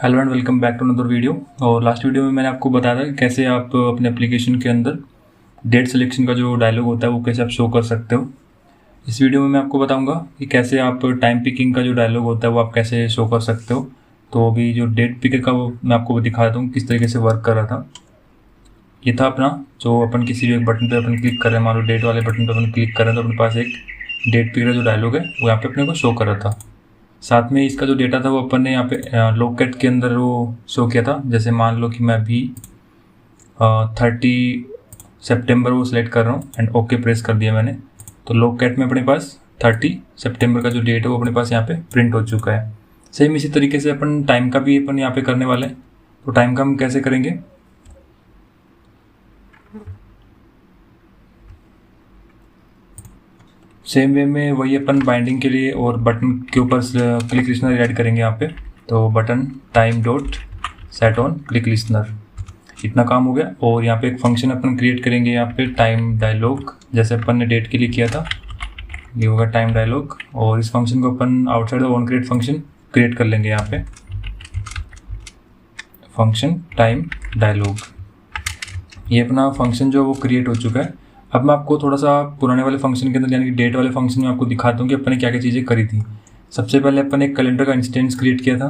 Hello and welcome back to another video. और last video में मैंने आपको बताया था कि कैसे आप अपने एप्लीकेशन के अंदर डेट सिलेक्शन का जो डायलॉग होता है वो कैसे आप शो कर सकते हो। इस वीडियो में मैं आपको बताऊंगा कि कैसे आप टाइम पिकिंग का जो डायलॉग होता है वो आप कैसे शो कर सकते हो। तो अभी जो डेट पिकर का वो मैं आपको दिखा देता हूँ किस तरीके से वर्क कर रहा था। ये था अपना जो अपन किसी भी एक बटन पर अपन क्लिक कर रहे हैं, मान लो डेट वाले बटन पर अपन क्लिक कर रहे हैं तो अपने पास एक डेट पिकर का जो डायलॉग है वो यहाँ पे अपने को शो कर रहा था। साथ में इसका जो डेटा था वो अपन ने यहाँ पे लोकेट के अंदर वो शो किया था। जैसे मान लो कि मैं अभी 30 सितंबर वो सिलेक्ट कर रहा हूँ एंड ओके प्रेस कर दिया मैंने, तो लोकेट में अपने पास 30 सितंबर का जो डेट है वो अपने पास यहाँ पे प्रिंट हो चुका है। सेम इसी तरीके से अपन टाइम का भी अपन यहाँ पे करने वाले हैं। तो टाइम का हम कैसे करेंगे, सेम वे में वही अपन बाइंडिंग के लिए और बटन के ऊपर क्लिक लिस्नर ऐड करेंगे यहाँ पे। तो button time dot set on click listener, इतना काम हो गया। और यहाँ पे एक फंक्शन अपन क्रिएट करेंगे यहाँ पे टाइम डायलॉग, जैसे अपन ने डेट के लिए किया था, ये होगा टाइम डायलॉग। और इस फंक्शन को अपन outside on create function create कर लेंगे यहाँ पे, फंक्शन टाइम डायलॉग। ये अपना फंक्शन जो वो क्रिएट हो चुका है। अब मैं आपको थोड़ा सा पुराने वाले फंक्शन के अंदर यानी कि डेट वाले फंक्शन में आपको दिखाता हूँ कि अपन ने क्या क्या चीज़ें करी थी। सबसे पहले अपन ने एक कैलेंडर का इंस्टेंस क्रिएट किया था।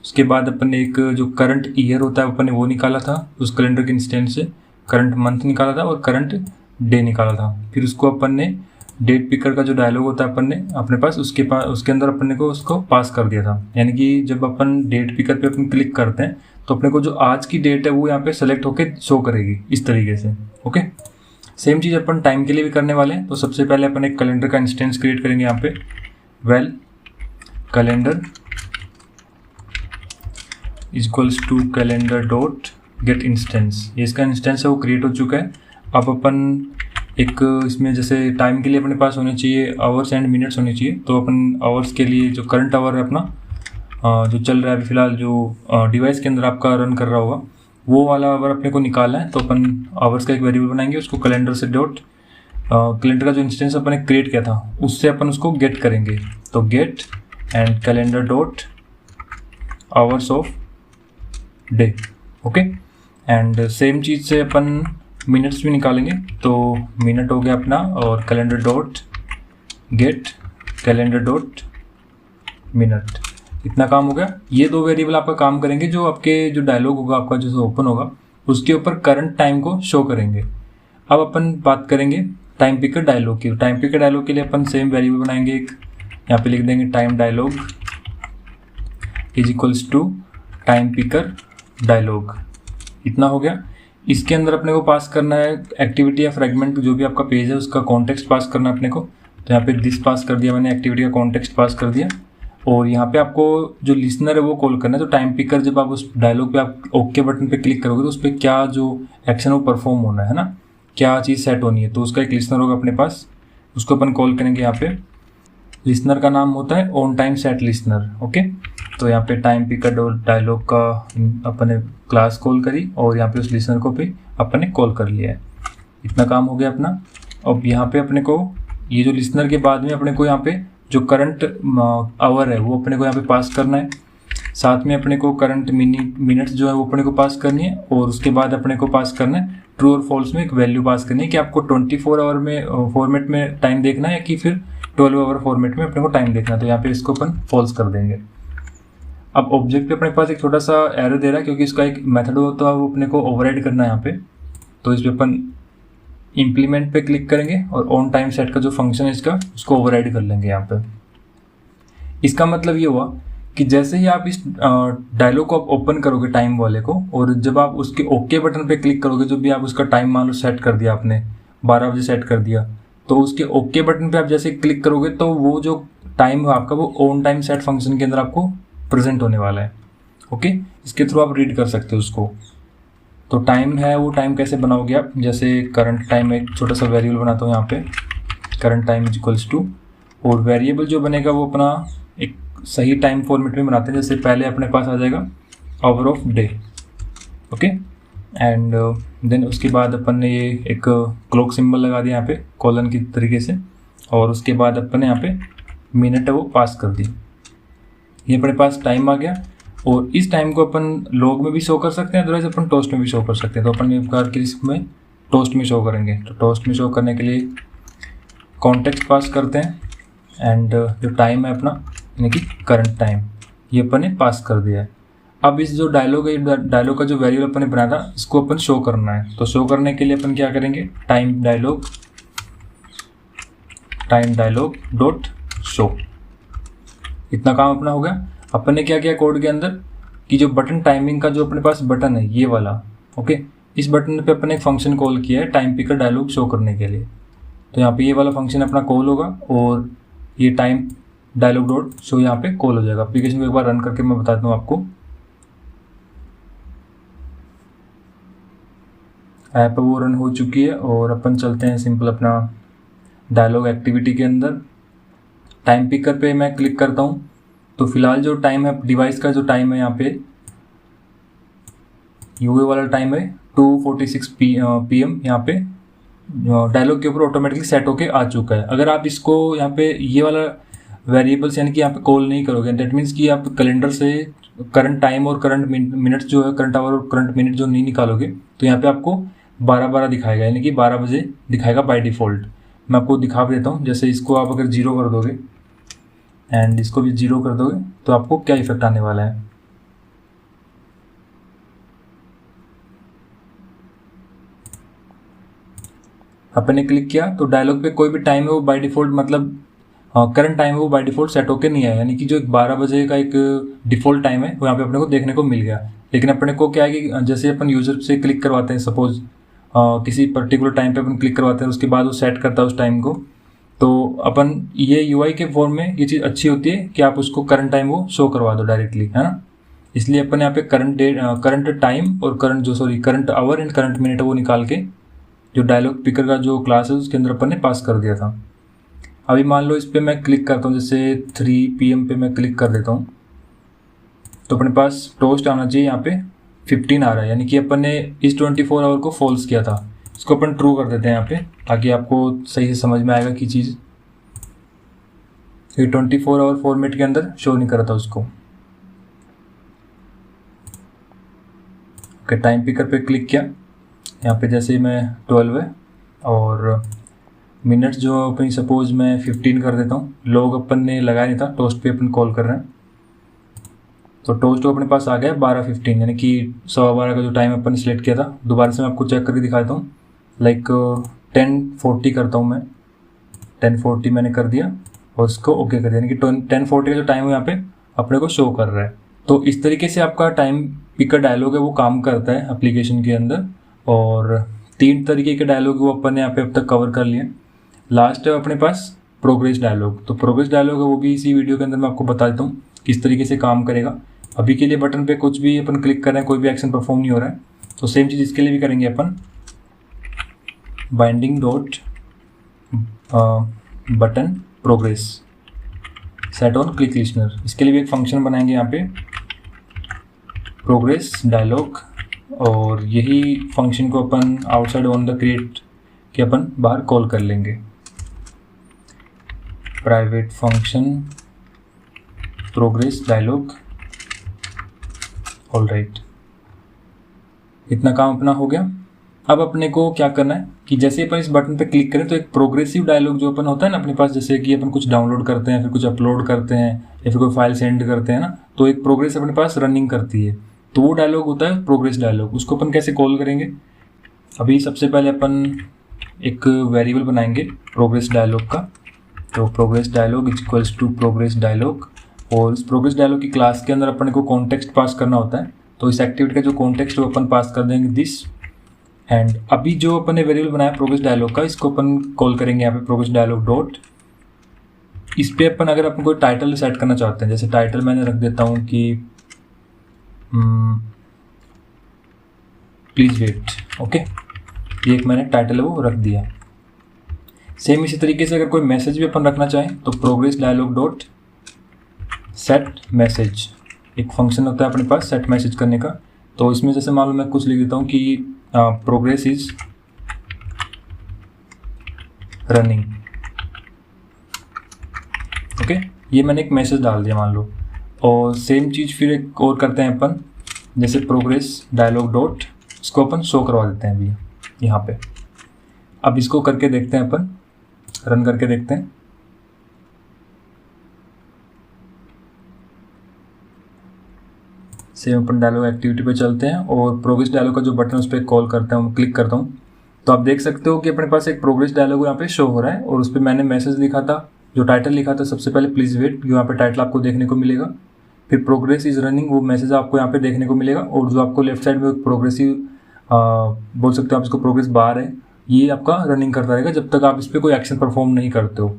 उसके बाद अपन ने एक जो करंट ईयर होता है अपन ने वो निकाला था, उस कैलेंडर के इंस्टेंस से करंट मंथ निकाला था और करंट डे निकाला था। फिर उसको अपन ने डेट पिकर का जो डायलॉग होता है अपन ने अपने पास उसके अंदर अपन ने को उसको पास कर दिया था। यानी कि जब अपन डेट पिकर पे अपन क्लिक करते हैं तो अपने को जो आज की डेट है वो यहाँ पे सेलेक्ट होके शो करेगी इस तरीके से। ओके, सेम चीज़ अपन टाइम के लिए भी करने वाले हैं। तो सबसे पहले अपन एक कैलेंडर का इंस्टेंस क्रिएट करेंगे यहाँ पे, val calendar equals to calendar dot get instance. ये इसका इंस्टेंस है वो क्रिएट हो चुका है। अब अपन एक इसमें जैसे टाइम के लिए अपने पास होने चाहिए आवर्स एंड मिनट्स होने चाहिए। तो अपन आवर्स के लिए जो करंट आवर है अपना जो चल रहा है फिलहाल, जो डिवाइस के अंदर आपका रन कर रहा होगा, वो वाला आवर अपने को निकालना है। तो अपन आवर्स का एक वेरिएबल बनाएंगे, उसको कैलेंडर से डॉट कैलेंडर का जो इंस्टेंस अपन ने क्रिएट किया था उससे अपन उसको गेट करेंगे। तो get and calendar dot hours of day. Okay, and same चीज़ से अपन मिनट्स भी निकालेंगे। तो मिनट हो गया अपना और calendar dot gate calendar dot minute, इतना काम हो गया। ये दो वेरिएबल आपका काम करेंगे, जो आपके जो डायलॉग होगा आपका जो ओपन होगा उसके ऊपर करंट टाइम को शो करेंगे। अब अपन बात करेंगे टाइम पिकर डायलॉग की। टाइम पिकर डायलॉग के लिए अपन सेम वेरिएबल बनाएंगे एक, यहाँ पे लिख देंगे time dialog is equals to time picker dialog, इतना हो गया। इसके अंदर अपने को पास करना है एक्टिविटी या फ्रेगमेंट, जो भी आपका पेज है उसका कॉन्टेक्स्ट पास करना है अपने को। तो यहाँ पे दिस पास कर दिया मैंने, एक्टिविटी का कॉन्टेक्स्ट पास कर दिया। और यहाँ पे आपको जो लिसनर है वो कॉल करना है। तो टाइम पिकर जब आप उस डायलॉग पे आप ओके बटन पे क्लिक करोगे तो उस पर क्या जो एक्शन वो परफॉर्म होना है ना, क्या चीज़ सेट होनी है, तो उसका एक लिसनर होगा अपने पास, उसको अपन कॉल करेंगे यहाँ पे। लिसनर का नाम होता है on time set listener. Okay, तो यहाँ पे टाइम पिकर डायलॉग का अपन ने क्लास कॉल करी और यहाँ पे उस लिसनर को भी अपन ने कॉल कर लिया है, इतना काम हो गया अपना। अब यहाँ पे अपने को ये जो लिसनर के बाद में अपने को यहाँ पे जो करंट आवर है वो अपने को यहाँ पे पास करना है। साथ में अपने को करंट मिनट्स जो है वो अपने को पास करनी है। और उसके बाद अपने को पास करना है ट्रू और फॉल्स में एक वैल्यू पास करनी है कि आपको 24 आवर में फॉर्मेट में टाइम देखना है कि फिर 12 आवर फॉर्मेट में अपने को टाइम देखना है। तो यहाँ पे इसको अपन फॉल्स कर देंगे। अब ऑब्जेक्ट पे अपने पास एक छोटा सा एरर दे रहा है क्योंकि इसका एक मेथड होता है वो अपने को ओवरराइड करना है यहाँ पे। तो इस पर अपन इम्प्लीमेंट पे क्लिक करेंगे और ऑन टाइम सेट का जो फंक्शन है इसका उसको ओवरराइड कर लेंगे यहाँ पे। इसका मतलब ये हुआ कि जैसे ही आप इस डायलॉग को आप ओपन करोगे टाइम वाले को, और जब आप उसके ओके बटन पे क्लिक करोगे, जो भी आप उसका टाइम मान लो सेट कर दिया आपने 12 बजे सेट कर दिया, तो उसके ओके बटन पे आप जैसे क्लिक करोगे तो वो जो टाइम है आपका वो ऑन टाइम सेट फंक्शन के अंदर आपको प्रेजेंट होने वाला है। ओके, इसके थ्रू आप रीड कर सकते हो उसको। तो टाइम है वो टाइम कैसे बनाओगे आप, जैसे करंट टाइम एक छोटा सा वेरिएबल बनाता हूँ यहाँ पे, current time is equals to, और वेरिएबल जो बनेगा वो अपना एक सही टाइम फॉर्मेट में बनाते हैं। जैसे पहले अपने पास आ जाएगा hour of day. Okay, and then उसके बाद अपन ने ये एक क्लॉक सिंबल लगा दिया यहाँ पे कॉलन की तरीके से, और उसके बाद अपन ने यहाँ पे मिनट है वो पास कर दी। ये अपने पास टाइम आ गया। और इस टाइम को अपन लॉग में भी शो कर सकते हैं, अदरवाइज अपन टोस्ट में भी शो कर सकते हैं। तो अपन एक बार के इसमें टोस्ट में शो करेंगे। तो टोस्ट में शो करने के लिए कॉन्टेक्स्ट पास करते हैं एंड जो टाइम है अपना यानी कि करंट टाइम ये अपन ने पास कर दिया है। अब इस जो डायलॉग है, डायलॉग का जो वेरिएबल अपन ने बनाया था इसको अपन शो करना है। तो शो करने के लिए अपन क्या करेंगे, टाइम डायलॉग डॉट शो। इतना काम अपना हो गया। अपन ने क्या किया कोड के अंदर कि जो बटन टाइमिंग का जो अपने पास बटन है ये वाला, ओके, इस बटन पे अपन ने एक फंक्शन कॉल किया है टाइम पिकर डायलॉग शो करने के लिए। तो यहाँ पे ये वाला फंक्शन अपना कॉल होगा और ये टाइम डायलॉग डॉट शो यहाँ पे कॉल हो जाएगा। एप्लीकेशन को एक बार रन करके मैं बताता हूँ आपको। ऐप वो रन हो चुकी है और अपन चलते हैं सिंपल अपना डायलॉग एक्टिविटी के अंदर। टाइम पिकर पे मैं क्लिक करता हूँ। तो फिलहाल जो टाइम है डिवाइस का जो टाइम है यहाँ पे यूए वाला टाइम है 2:46 PM यहाँ पे डायलॉग के ऊपर ऑटोमेटिकली सेट होके आ चुका है। अगर आप इसको यहाँ पे ये वाला वेरिएबल्स यानी कि यहाँ पे कॉल नहीं करोगे, दैट मीन्स कि आप कैलेंडर से करंट टाइम और करंट मिनट्स जो है, करंट आवर और करंट मिनट जो नहीं निकालोगे तो यहाँ पे आपको 12:12 दिखाएगा, यानी कि 12 बजे दिखाएगा बाय डिफ़ॉल्ट। मैं आपको दिखा भी देता हूँ। जैसे इसको आप अगर 0 कर दोगे एंड इसको भी 0 कर दोगे तो आपको क्या इफेक्ट आने वाला है। अपन ने क्लिक किया तो डायलॉग पे कोई भी टाइम है वो बाय डिफ़ॉल्ट मतलब करंट टाइम है वो बाय डिफ़ॉल्ट सेट होकर नहीं आया, यानी कि जो 12 बजे का एक डिफ़ॉल्ट टाइम है वो यहाँ पे अपने को देखने को मिल गया। लेकिन अपने को क्या है कि जैसे अपन यूज़र से क्लिक करवाते हैं, सपोज किसी पर्टिकुलर टाइम पे अपन क्लिक करवाते हैं, उसके बाद वो सेट करता है उस टाइम को। तो अपन ये यूआई के फॉर्म में ये चीज़ अच्छी होती है कि आप उसको करंट टाइम वो शो करवा दो डायरेक्टली, है ना। इसलिए अपन यहाँ पे करंट टाइम और current our and current minute वो निकाल के जो डायलॉग पिकर का जो क्लास है उसके अंदर अपन ने पास कर दिया था। अभी मान लो इस पर मैं क्लिक करता हूँ, जैसे 3 PM पे मैं क्लिक कर देता हूँ तो अपने पास टोस्ट आना चाहिए। यहाँ पे 15 आ रहा है, यानी कि अपन ने इस 24 आवर को फॉल्स किया था। इसको अपन ट्रू कर देते हैं यहाँ पे ताकि आपको सही से समझ में आएगा कि चीज़ ये 24 आवर फॉर्मेट के अंदर शो नहीं कर रहा था उसको। ओके, टाइम पिकर पे क्लिक किया। यहाँ पे जैसे मैं 12 है और मिनट्स जो अपनी सपोज मैं 15 कर देता हूँ। लोग अपन ने लगाया नहीं था, टोस्ट पे अपन कॉल कर रहे हैं तो टोस्ट तो अपने पास आ गया 12:15, यानी कि 12:15 का जो टाइम अपन ने सिलेक्ट किया था। दोबारा से मैं आपको चेक करके दिखाता हूँ। लाइक 10:40 करता हूँ मैं, 10:40 मैंने कर दिया और उसको ओके कर दिया, यानी कि 10:40 का जो टाइम है यहाँ पे अपने को शो कर रहा है। तो इस तरीके से आपका टाइम पिकर डायलॉग है वो काम करता है एप्लीकेशन के अंदर। और 3 तरीके के डायलॉग वो अपन ने यहाँ पे अब तक कवर कर लिए। लास्ट है अपने पास प्रोग्रेस डायलॉग। तो प्रोग्रेस डायलॉग है वो भी इसी वीडियो के अंदर मैं आपको बता देता हूँ किस तरीके से काम करेगा। अभी के लिए बटन पे कुछ भी अपन क्लिक कर रहे हैं, कोई भी एक्शन परफॉर्म नहीं हो रहा है। तो सेम चीज़ इसके लिए भी करेंगे अपन। Binding dot button progress set on click listener, इसके लिए भी एक फंक्शन बनाएंगे यहाँ पे प्रोग्रेस डायलॉग। और यही फंक्शन को अपन आउटसाइड ऑन द क्रिएट के अपन बाहर कॉल कर लेंगे। Private function progress dialog, all right. इतना काम अपना हो गया। अब अपने को क्या करना है कि जैसे अपन इस बटन पे क्लिक करें तो एक प्रोग्रेसिव डायलॉग जो अपन होता है ना अपने पास, जैसे कि अपन कुछ डाउनलोड करते हैं, फिर कुछ अपलोड करते हैं या फिर कोई फाइल सेंड करते हैं ना, तो एक प्रोग्रेस अपने पास रनिंग करती है। तो वो डायलॉग होता है प्रोग्रेस डायलॉग। उसको अपन कैसे कॉल करेंगे, अभी सबसे पहले अपन एक वेरिएबल बनाएंगे प्रोग्रेस डायलॉग का। तो progress dialog is equals to progress dialog, और इस प्रोग्रेस डायलॉग की क्लास के अंदर अपन को कॉन्टेक्स्ट पास करना होता है। तो इस एक्टिविटी का जो कॉन्टेक्स्ट वो अपन पास कर देंगे दिस। एंड अभी जो अपन ने वेरिएबल बनाया प्रोग्रेस डायलॉग का, इसको अपन कॉल करेंगे यहाँ पे प्रोग्रेस डायलॉग डॉट। इस पे अपन अगर अपन कोई टाइटल सेट करना चाहते हैं, जैसे टाइटल मैंने रख देता हूँ कि प्लीज़ वेट, ओके, ये एक मैंने टाइटल है वो रख दिया। सेम इसी तरीके से अगर कोई मैसेज भी अपन रखना चाहें तो progress dialog dot set message, एक फंक्शन होता है अपने पास सेट मैसेज करने का। तो इसमें जैसे मान लो मैं कुछ लिख देता हूँ कि प्रोग्रेस इज रनिंग, ओके, ये मैंने एक मैसेज डाल दिया मान लो। और सेम चीज़ फिर एक और करते हैं अपन, जैसे प्रोग्रेस डायलॉग डॉट, इसको अपन शो करवा देते हैं अभी यहाँ पे। अब इसको करके देखते हैं अपन, रन करके देखते हैं। सेम अपन डायलॉग एक्टिविटी पे चलते हैं और प्रोग्रेस डायलॉग का जो बटन उस पर कॉल करता हूँ, क्लिक करता हूँ, तो आप देख सकते हो कि अपने पास एक प्रोग्रेस डायलॉग यहाँ पे शो हो रहा है और उस पर मैंने मैसेज लिखा था, जो टाइटल लिखा था सबसे पहले प्लीज़ वेट, यहाँ पे टाइटल आपको देखने को मिलेगा। फिर प्रोग्रेस इज रनिंग, वो मैसेज आपको यहाँ पे देखने को मिलेगा। और जो आपको लेफ्ट साइड में प्रोग्रेसिव बोल सकते हो आप इसको, प्रोग्रेस बार है, ये आपका रनिंग करता रहेगा जब तक आप इस पर कोई एक्शन परफॉर्म नहीं करते हो।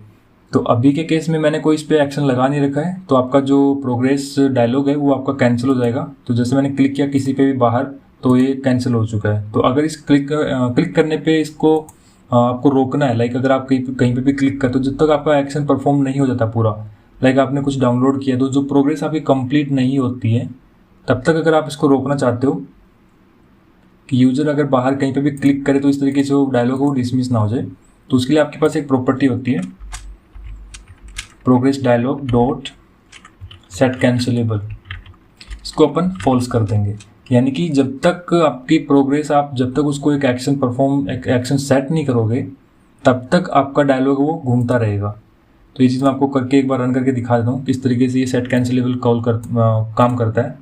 तो अभी के केस में मैंने कोई इस पर एक्शन लगा नहीं रखा है, तो आपका जो प्रोग्रेस डायलॉग है वो आपका कैंसिल हो जाएगा। तो जैसे मैंने क्लिक किया किसी पे भी बाहर, तो ये कैंसिल हो चुका है। तो अगर इस क्लिक करने पे इसको आपको रोकना है, लाइक अगर आप कहीं पे भी क्लिक करते हो, जब तक आपका एक्शन परफॉर्म नहीं हो जाता पूरा, लाइक आपने कुछ डाउनलोड किया तो जो प्रोग्रेस आपकी कंप्लीट नहीं होती है, तब तक अगर आप इसको रोकना चाहते हो कि यूजर अगर बाहर कहीं पे भी क्लिक करे तो इस तरीके से वो डायलॉग वो डिसमिस ना हो जाए, तो उसके लिए आपके पास एक प्रॉपर्टी होती है progress dialog dot set cancelable. इसको अपन फॉल्स कर देंगे, यानी कि जब तक आपकी प्रोग्रेस, आप जब तक उसको एक एक्शन सेट नहीं करोगे, तब तक आपका डायलॉग वो घूमता रहेगा। तो ये चीज़ मैं आपको करके एक बार रन करके दिखा देता हूँ किस तरीके से ये सेट कैंसिलेबल काम करता है।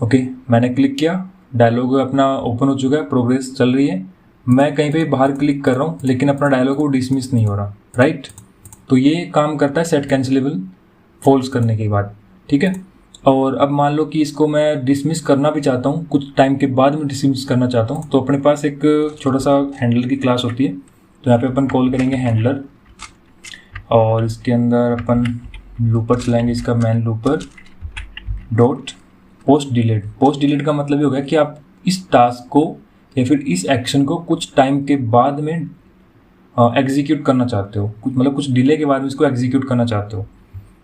ओके, मैंने क्लिक किया, डायलॉग अपना ओपन हो चुका है, प्रोग्रेस चल रही है। मैं कहीं पे बाहर क्लिक कर रहा हूँ लेकिन अपना डायलॉग वो डिसमिस नहीं हो रहा, राइट। तो ये काम करता है सेट कैंसिलेबल फॉल्स करने के बाद, ठीक है। और अब मान लो कि इसको मैं डिसमिस करना भी चाहता हूँ, कुछ टाइम के बाद में डिसमिस करना चाहता हूँ, तो अपने पास एक छोटा सा हैंडलर की क्लास होती है। तो यहाँ पे अपन कॉल करेंगे हैंडलर और इसके अंदर अपन लूपर चलाएंगे, इसका man looper dot post delete. Post delete का मतलब ये हो गया कि आप इस टास्क को या फिर इस एक्शन को कुछ टाइम के बाद में एग्जीक्यूट करना चाहते हो, कुछ मतलब कुछ डिले के बाद में इसको एग्जीक्यूट करना चाहते हो।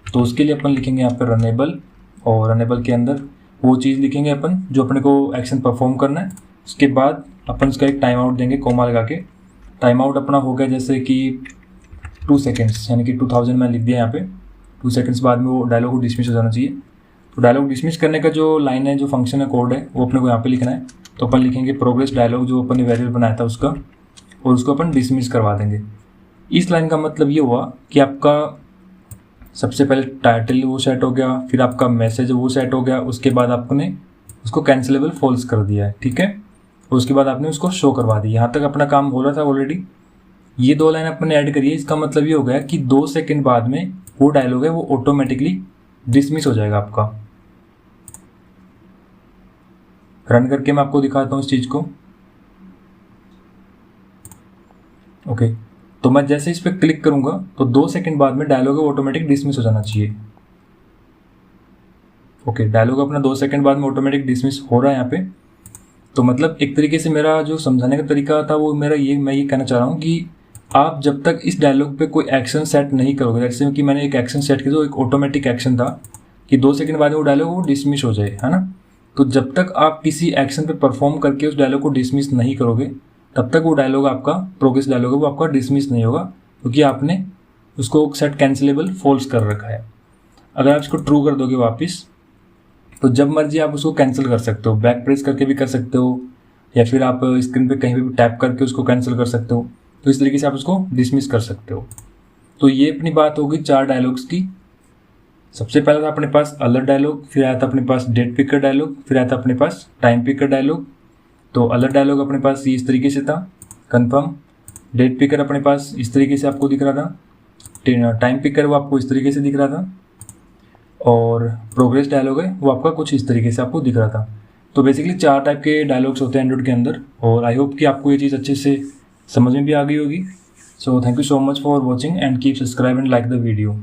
तो उसके लिए अपन लिखेंगे यहाँ पर रनेबल, और रनेबल के अंदर वो चीज़ लिखेंगे अपन जो अपने को एक्शन परफॉर्म करना है। उसके बाद अपन उसका एक टाइम आउट देंगे कोमा लगा के। टाइम आउट अपना हो गया जैसे कि 2 सेकेंड्स, यानी कि 2000 मैं लिख दिया यहाँ पे। 2 सेकेंड्स बाद में वो डायलॉग को डिसमिस हो जाना चाहिए। तो डायलॉग डिसमिस करने का जो लाइन है, जो फंक्शन है, कोड है, वो अपने को यहाँ पे लिखना है। तो अपन लिखेंगे प्रोग्रेस डायलॉग जो अपन ने वेरिएबल बनाया था उसका, और उसको अपन डिसमिस करवा देंगे। इस लाइन का मतलब ये हुआ कि आपका सबसे पहले टाइटल वो सेट हो गया, फिर आपका मैसेज वो सेट हो गया, उसके बाद आपने उसको कैंसिलेबल फॉल्स कर दिया है, ठीक है। और उसके बाद आपने उसको शो करवा दिया। यहाँ तक अपना काम हो रहा था ऑलरेडी। ये 2 लाइन अपने ऐड करिए, इसका मतलब ये हो गया कि 2 सेकेंड बाद में वो डायलॉग है वो ऑटोमेटिकली डिसमिस हो जाएगा आपका। रन करके मैं आपको दिखाता हूँ इस चीज़ को। ओके, तो मैं जैसे इस पर क्लिक करूंगा तो 2 सेकंड बाद में डायलॉग ऑटोमेटिक डिसमिस हो जाना चाहिए। ओके, डायलॉग अपना 2 सेकंड बाद में ऑटोमेटिक डिसमिस हो रहा है यहाँ पे। तो मतलब एक तरीके से मेरा जो समझाने का तरीका था वो मेरा मैं ये कहना चाह रहा हूँ कि आप जब तक इस डायलॉग पे कोई एक्शन सेट नहीं करोगे, जैसे कि मैंने एक एक्शन सेट किया, तो एक ऑटोमेटिक एक्शन था कि 2 सेकंड बाद में वो डायलॉग वो डिसमिस हो जाए, है ना। तो जब तक आप किसी एक्शन पे परफॉर्म करके उस डायलॉग को डिसमिस नहीं करोगे, तब तक वो डायलॉग आपका प्रोग्रेस डायलॉग है वो आपका डिसमिस नहीं होगा, क्योंकि आपने उसको सेट कैंसिलेबल फॉल्स कर रखा है। अगर आप इसको ट्रू कर दोगे वापस, तो जब मर्जी आप उसको कैंसिल कर सकते हो, बैक प्रेस करके भी कर सकते हो, या फिर आप स्क्रीन पे कहीं भी टैप करके उसको कैंसिल कर सकते हो। तो इस तरीके से आप उसको डिसमिस कर सकते हो। तो ये अपनी बात होगी 4 डायलॉग्स की। सबसे पहला था अपने पास अलर्ट डायलॉग, फिर आया था अपने पास डेट पिकर डायलॉग, फिर आया था अपने पास टाइम पिकर डायलॉग। तो अलर्ट डायलॉग अपने पास इस तरीके से था, कंफर्म। डेट पिकर अपने पास इस तरीके से आपको दिख रहा था, टाइम पिकर वो आपको इस तरीके से दिख रहा था, और प्रोग्रेस डायलॉग है वो आपका कुछ इस तरीके से आपको दिख रहा था। तो बेसिकली 4 टाइप के डायलॉग्स होते हैं एंड्रॉइड के अंदर, और आई होप कि आपको ये चीज़ अच्छे से समझ में भी आ गई होगी। So thank you so much for watching and keep subscribe and like the video.